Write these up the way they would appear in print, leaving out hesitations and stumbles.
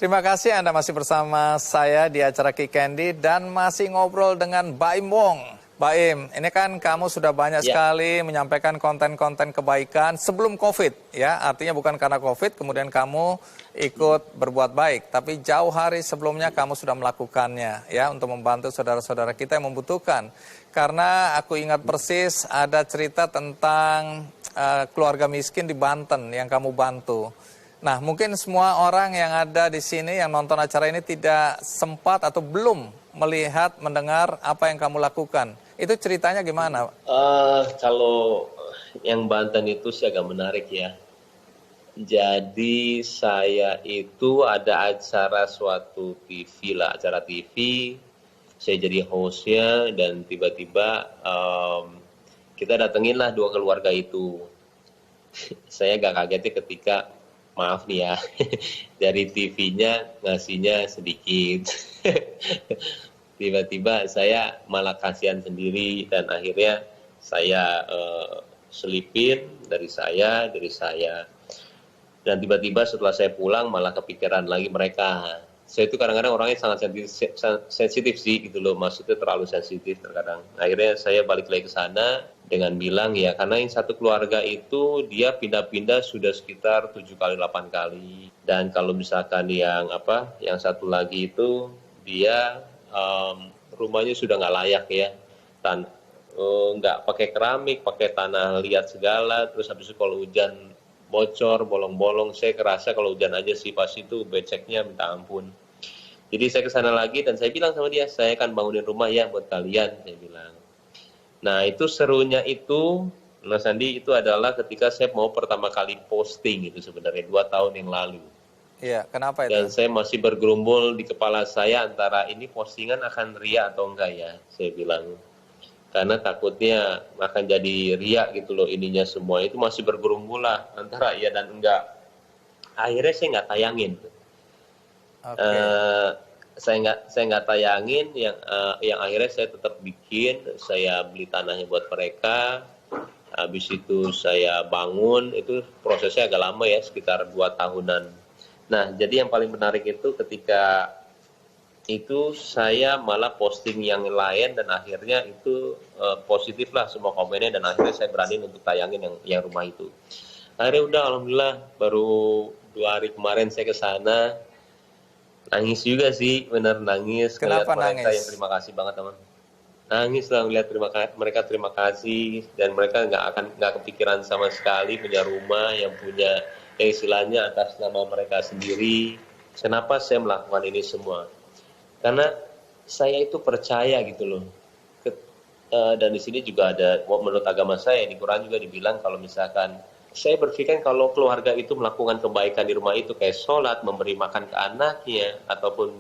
Terima kasih Anda masih bersama saya di acara Ki Candy dan masih ngobrol dengan Baim Wong. Baim, ini kan kamu sudah banyak sekali menyampaikan konten-konten kebaikan sebelum COVID, ya. Artinya bukan karena COVID kemudian kamu ikut berbuat baik, tapi jauh hari sebelumnya kamu sudah melakukannya, ya, untuk membantu saudara-saudara kita yang membutuhkan. Karena aku ingat persis ada cerita tentang keluarga miskin di Banten yang kamu bantu. Nah, mungkin semua orang yang ada di sini yang nonton acara ini tidak sempat atau belum melihat, mendengar apa yang kamu lakukan. Itu ceritanya gimana? Kalau yang Banten itu sih agak menarik ya. Jadi saya itu ada acara suatu TV lah, acara TV. Saya jadi hostnya dan tiba-tiba kita datengin lah dua keluarga itu. Saya agak kagetnya ketika, maaf nih ya, dari TV-nya ngasihnya sedikit. Tiba-tiba saya malah kasihan sendiri dan akhirnya saya selipin dari saya. Dan tiba-tiba setelah saya pulang malah kepikiran lagi mereka. Saya itu kadang-kadang orangnya sangat sensitif sih gitu loh, maksudnya terlalu sensitif terkadang. Akhirnya saya balik lagi ke sana dengan bilang ya, karena yang satu keluarga itu dia pindah-pindah sudah sekitar 7 kali 8 kali. Dan kalau misalkan yang satu lagi itu dia rumahnya sudah nggak layak ya, nggak pakai keramik, pakai tanah liat segala. Terus habis itu kalau hujan bocor, bolong-bolong, saya kerasa kalau hujan aja sih pas itu beceknya minta ampun. Jadi saya kesana lagi dan saya bilang sama dia, saya akan bangunin rumah ya buat kalian, saya bilang. Nah itu serunya itu, Mas Andi, itu adalah ketika saya mau pertama kali posting itu sebenarnya 2 tahun yang lalu. Iya, kenapa itu? Dan saya masih bergerumbul di kepala saya antara ini postingan akan ria atau enggak ya, saya bilang. Karena takutnya akan jadi riak gitu loh ininya semua. Itu masih bergerumbul lah antara iya dan enggak. Akhirnya saya nggak tayangin. Saya nggak tayangin yang akhirnya saya tetap bikin. Saya beli tanahnya buat mereka. Habis itu saya bangun. Itu prosesnya agak lama ya, sekitar 2 tahunan. Nah, jadi yang paling menarik itu ketika itu saya malah posting yang lain dan akhirnya itu positif lah semua komennya dan akhirnya saya berani untuk tayangin yang rumah itu. Akhirnya udah alhamdulillah baru 2 hari kemarin saya ke sana, nangis juga sih, benar nangis. Kenapa mereka nangis? Yang terima kasih banget teman. Nangis lah melihat mereka terima kasih dan mereka nggak kepikiran sama sekali punya rumah yang punya istilahnya atas nama mereka sendiri. Kenapa saya melakukan ini semua? Karena saya itu percaya gitu loh. Dan di sini juga ada, menurut agama saya, di Quran juga dibilang kalau misalkan, saya berpikir kalau keluarga itu melakukan kebaikan di rumah itu, kayak sholat, memberi makan ke anaknya, ataupun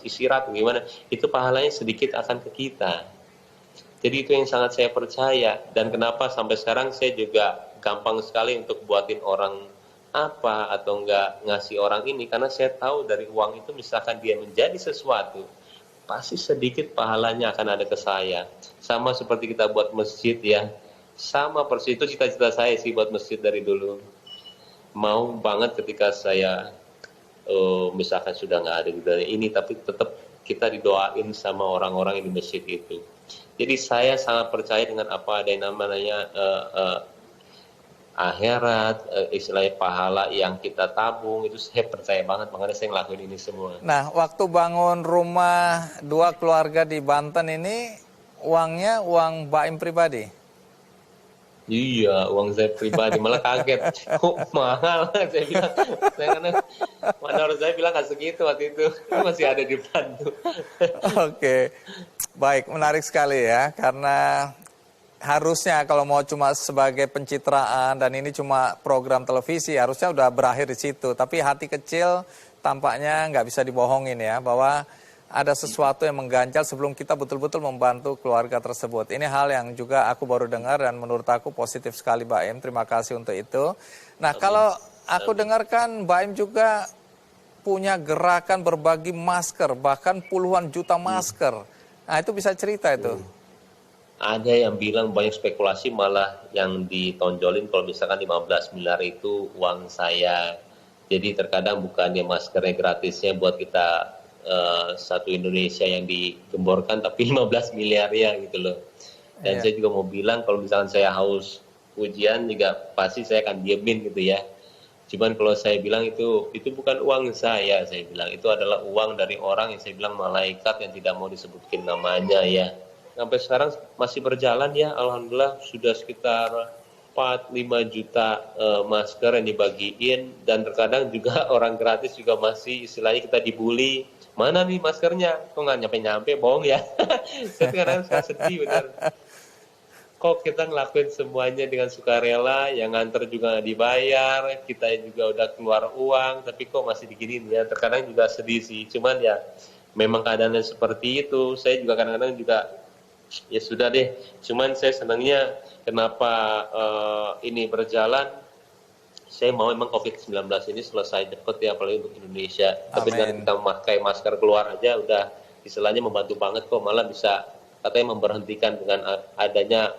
istirahat, gimana, itu pahalanya sedikit akan ke kita. Jadi itu yang sangat saya percaya. Dan kenapa sampai sekarang saya juga gampang sekali untuk buatin orang apa atau enggak ngasih orang ini, karena saya tahu dari uang itu misalkan dia menjadi sesuatu pasti sedikit pahalanya akan ada ke saya. Sama seperti kita buat masjid ya, sama persis itu cita-cita saya sih buat masjid dari dulu. Mau banget ketika saya misalkan sudah nggak ada di dunia ini, tapi tetap kita didoain sama orang-orang yang di masjid itu. Jadi saya sangat percaya dengan apa ada yang namanya akhirat, istilahnya pahala yang kita tabung, itu saya percaya banget, makanya saya ngelakuin ini semua. Nah, waktu bangun rumah 2 keluarga di Banten ini, uangnya uang Baim pribadi? Iya, uang saya pribadi, malah kaget. Kok mahal? Saya bilang, saya bilang nggak segitu waktu itu, masih ada di Bandung. Oke, baik, menarik sekali ya, karena harusnya kalau mau cuma sebagai pencitraan dan ini cuma program televisi, harusnya udah berakhir di situ. Tapi hati kecil tampaknya nggak bisa dibohongin ya, bahwa ada sesuatu yang mengganjal sebelum kita betul-betul membantu keluarga tersebut. Ini hal yang juga aku baru dengar dan menurut aku positif sekali Baim. Terima kasih untuk itu. Nah, kalau aku dengarkan Baim juga punya gerakan berbagi masker, bahkan puluhan juta masker. Nah, itu bisa cerita itu. Ada yang bilang banyak spekulasi malah yang ditonjolin kalau misalkan 15 miliar itu uang saya. Jadi terkadang bukannya maskernya gratisnya buat kita satu Indonesia yang digemborkan, tapi 15 miliar ya gitu loh. Dan saya juga mau bilang kalau misalkan saya haus ujian juga pasti saya akan diemin gitu ya. Cuman kalau saya bilang itu bukan uang saya bilang itu adalah uang dari orang yang saya bilang malaikat yang tidak mau disebutkan namanya ya. Sampai sekarang masih berjalan ya, alhamdulillah sudah sekitar 4-5 juta masker yang dibagiin, dan terkadang juga orang gratis juga masih istilahnya kita dibully. Mana nih maskernya? Kok nggak nyampe-nyampe, bohong ya. Saya kadang sedih benar. Kok kita ngelakuin semuanya dengan sukarela, yang nganter juga nggak dibayar, kita juga udah keluar uang, tapi kok masih diginiin ya. Terkadang juga sedih sih, cuman ya memang keadaannya seperti itu. Saya juga kadang-kadang juga ya sudah deh, cuman saya senangnya kenapa ini berjalan. Saya mau memang COVID-19 ini selesai cepat ya, apalagi untuk Indonesia. Tapi dengan kita memakai masker keluar aja udah istilahnya membantu banget kok, malah bisa katanya memberhentikan dengan adanya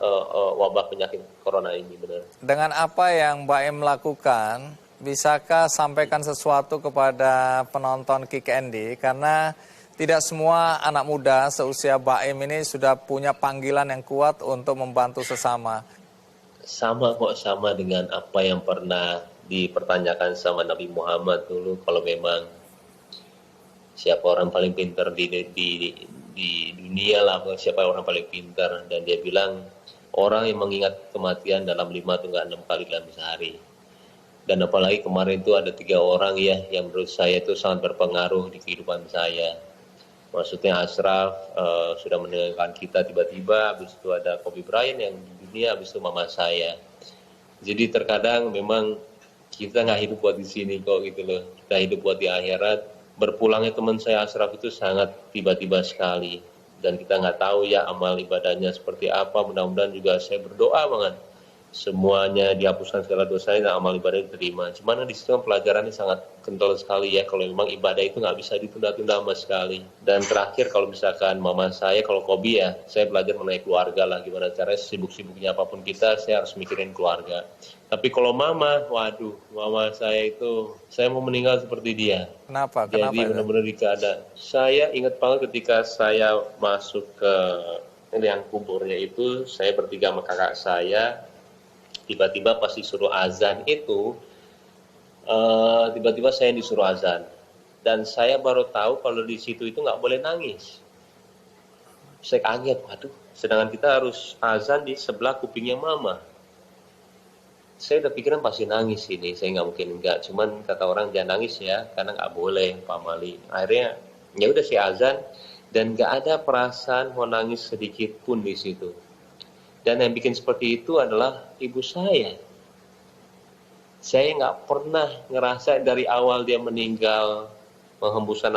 wabah penyakit corona ini. Benar. Dengan apa yang Mbak Em lakukan, bisakah sampaikan sesuatu kepada penonton Kick Andy? Karena tidak semua anak muda seusia Mbak Em ini sudah punya panggilan yang kuat untuk membantu sesama. Sama kok, sama dengan apa yang pernah dipertanyakan sama Nabi Muhammad dulu, kalau memang siapa orang paling pintar di dunia lah, siapa orang paling pintar, dan dia bilang orang yang mengingat kematian dalam 5 atau 6 kali dalam sehari. Dan apalagi kemarin itu ada 3 orang ya yang menurut saya itu sangat berpengaruh di kehidupan saya. Maksudnya Ashraf sudah meninggalkan kita tiba-tiba, habis itu ada Kobe Bryant yang di dunia, habis itu mama saya. Jadi terkadang memang kita nggak hidup buat di sini kok gitu loh, kita hidup buat di akhirat. Berpulangnya teman saya Ashraf itu sangat tiba-tiba sekali, dan kita nggak tahu ya amal ibadahnya seperti apa. Mudah-mudahan juga saya berdoa banget semuanya dihapuskan segala dosanya dan amal ibadah diterima. Cuman di situ pelajarannya sangat kental sekali ya, kalau memang ibadah itu nggak bisa ditunda-tunda sama sekali. Dan terakhir kalau misalkan mama saya, kalau Kobi ya, saya belajar mengenai keluarga lah, gimana caranya sibuk-sibuknya apapun kita, saya harus mikirin keluarga. Tapi kalau mama, waduh, mama saya itu, saya mau meninggal seperti dia. Kenapa? Jadi benar-benar di keadaan. Saya ingat banget ketika saya masuk ke liang kuburnya itu, saya bertiga sama kakak saya. Tiba-tiba pas disuruh azan itu, tiba-tiba saya disuruh azan. Dan saya baru tahu kalau di situ itu nggak boleh nangis. Saya kaget, waduh, sedangkan kita harus azan di sebelah kupingnya mama. Saya udah pikiran pasti nangis ini, saya nggak mungkin enggak. Cuman kata orang jangan nangis ya, karena nggak boleh, Pak Mali. Akhirnya ya udah saya azan, dan nggak ada perasaan mau nangis sedikit pun di situ. Dan yang bikin seperti itu adalah ibu saya. Saya nggak pernah ngerasa dari awal dia meninggal, menghembuskan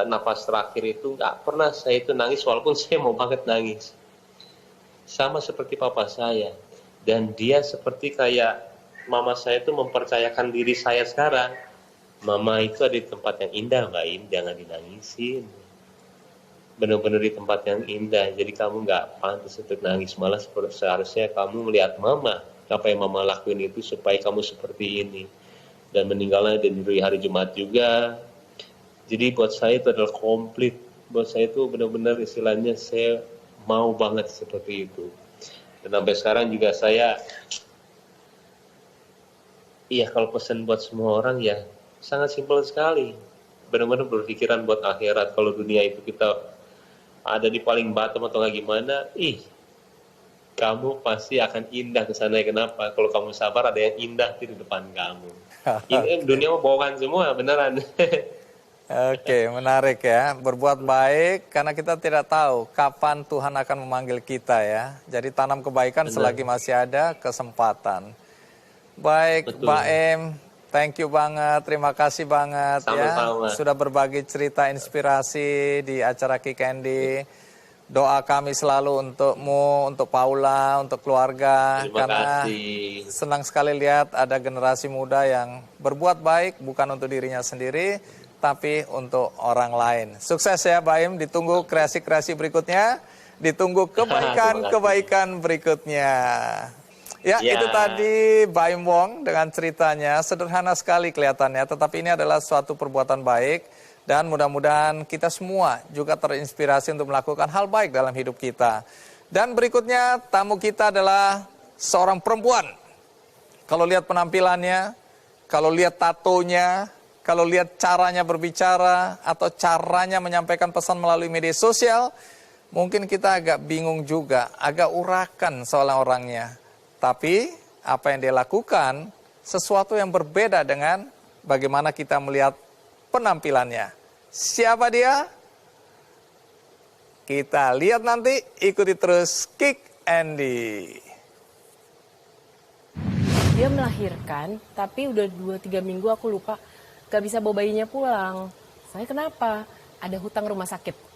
nafas terakhir itu, nggak pernah saya itu nangis, walaupun saya mau banget nangis. Sama seperti papa saya. Dan dia seperti kayak mama saya itu mempercayakan diri saya sekarang. Mama itu ada di tempat yang indah, Mbak Im, jangan dinangisin. Benar-benar di tempat yang indah, jadi kamu nggak pantas untuk nangis, malah seharusnya kamu melihat mama, apa yang mama lakuin itu supaya kamu seperti ini. Dan meninggalnya di hari Jumat juga. Jadi buat saya itu adalah komplit, buat saya itu benar-benar istilahnya saya mau banget seperti itu. Dan sampai sekarang juga saya, iya kalau pesan buat semua orang ya sangat simpel sekali, benar-benar berpikiran buat akhirat. Kalau dunia itu kita ada di paling bottom atau nggak gimana, kamu pasti akan indah ke sana. Kenapa? Kalau kamu sabar, ada yang indah di depan kamu. Ini dunia mau bohongan semua, beneran. Oke, menarik ya. Berbuat baik karena kita tidak tahu kapan Tuhan akan memanggil kita ya. Jadi tanam kebaikan selagi masih ada kesempatan. Baik, Betul. Mbak Em, thank you banget, terima kasih banget. Sama-sama. Ya. Sudah berbagi cerita inspirasi di acara Kick Andy. Doa kami selalu untukmu, untuk Paula, untuk keluarga. Terima karena kasih. senang sekali lihat ada generasi muda yang berbuat baik bukan untuk dirinya sendiri, tapi untuk orang lain. Sukses ya Mbak Im, ditunggu kreasi-kreasi berikutnya, ditunggu kebaikan-kebaikan berikutnya. Ya, Ya. itu tadi Baim Wong dengan ceritanya. Sederhana sekali kelihatannya, tetapi ini adalah suatu perbuatan baik. Dan mudah-mudahan kita semua juga terinspirasi untuk melakukan hal baik dalam hidup kita. Dan berikutnya, tamu kita adalah seorang perempuan. Kalau lihat penampilannya, kalau lihat tatonya, kalau lihat caranya berbicara, atau caranya menyampaikan pesan melalui media sosial, mungkin kita agak bingung juga, agak urakan seolah orangnya. Tapi apa yang dia lakukan sesuatu yang berbeda dengan bagaimana kita melihat penampilannya. Siapa dia? Kita lihat nanti, ikuti terus Kick Andy. Dia melahirkan, tapi udah 2-3 minggu aku lupa gak bisa bawa bayinya pulang. Saya kenapa? Ada hutang rumah sakit.